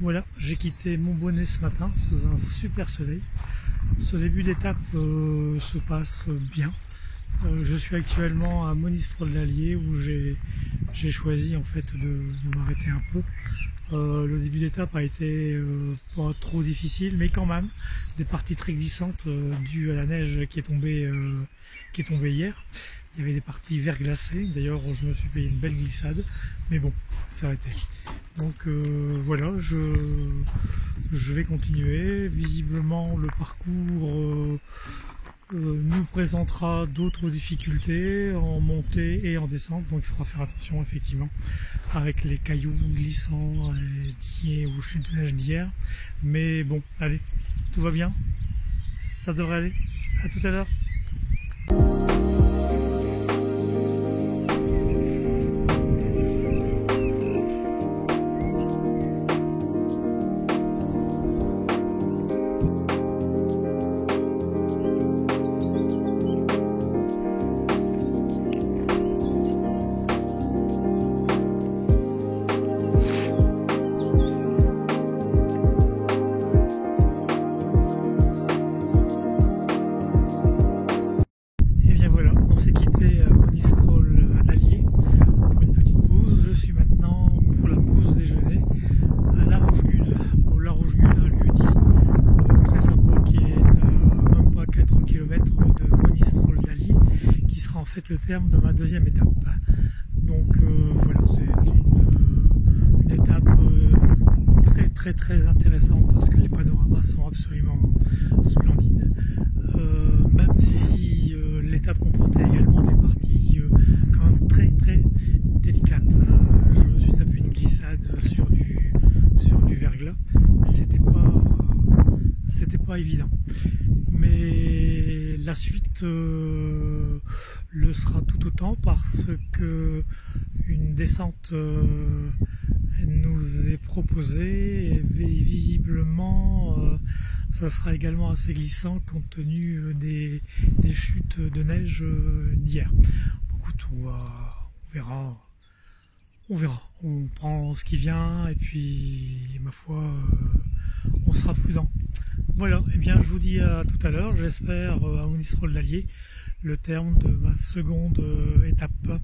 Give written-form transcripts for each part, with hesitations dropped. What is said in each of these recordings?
Voilà, j'ai quitté Montbonnet ce matin sous un super soleil. Ce début d'étape se passe bien. Je suis actuellement à Monistrol-d'Allier où j'ai choisi en fait de m'arrêter un peu. Le début d'étape a été pas trop difficile, mais quand même des parties très glissantes dues à la neige qui est tombée hier. Il y avait des parties verglacées, d'ailleurs je me suis payé une belle glissade, mais bon, ça a été. Donc voilà, je vais continuer. Visiblement le parcours nous présentera d'autres difficultés en montée et en descente, donc il faudra faire attention effectivement avec les cailloux glissants ou chutes de neige d'hier. Mais bon, allez, tout va bien, ça devrait aller. À tout à l'heure. En fait le terme de ma deuxième étape. Donc voilà, c'est une étape très intéressante parce que les panoramas sont absolument splendides. Même si l'étape comportait également des parties quand même très délicates. Je me suis tapé une glissade sur du verglas. C'était pas évident. Mais la suite le sera tout autant parce que une descente nous est proposée et visiblement ça sera également assez glissant compte tenu des chutes de neige d'hier. Écoute, on verra. On prend ce qui vient et puis ma foi on sera prudent. Voilà, et bien je vous dis à tout à l'heure, j'espère à Monistrol-d'Allier, le terme de ma seconde étape.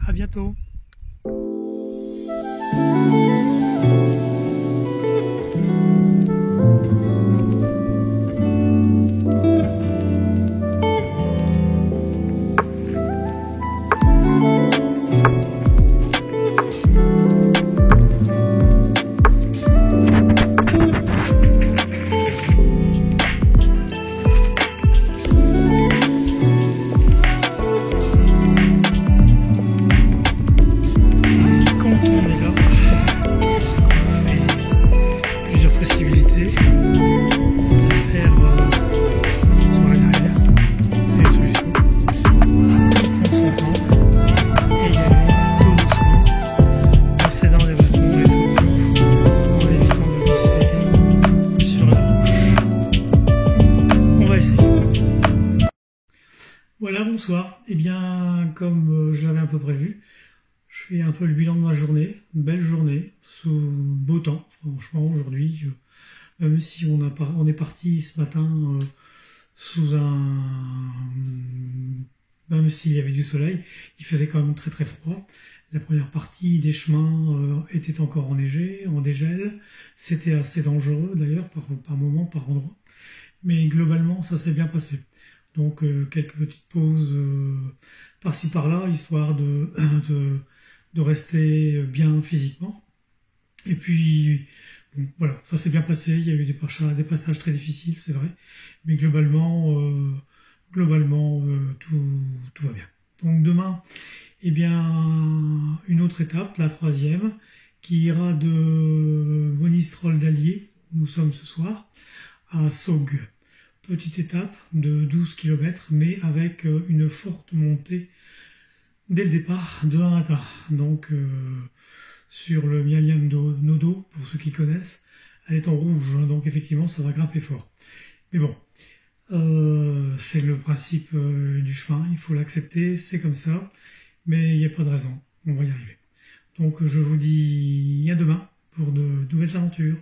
À bientôt. Voilà, bonsoir. Eh bien, comme je l'avais un peu prévu, je fais un peu le bilan de ma journée. Une belle journée, sous beau temps, franchement, aujourd'hui. Même si on est parti ce matin sous un même s'il y avait du soleil, il faisait quand même très très froid. La première partie des chemins était encore enneigée, en dégel. C'était assez dangereux d'ailleurs, par moment, par endroit. Mais globalement, ça s'est bien passé. Donc quelques petites pauses par-ci par-là, histoire de rester bien physiquement. Et puis, bon, voilà, ça s'est bien passé. Il y a eu des passages très difficiles, c'est vrai. Mais globalement, tout va bien. Donc demain, eh bien, une autre étape, la 3e, qui ira de Monistrol d'Allier, où nous sommes ce soir, à Saugues. Petite étape de 12 km, mais avec une forte montée dès le départ de Hamata. Donc, sur le Mialiam Nodo, pour ceux qui connaissent, elle est en rouge, donc effectivement, ça va grimper fort. Mais bon, c'est le principe du chemin, il faut l'accepter, c'est comme ça. Mais il n'y a pas de raison, on va y arriver. Donc je vous dis à demain pour de nouvelles aventures.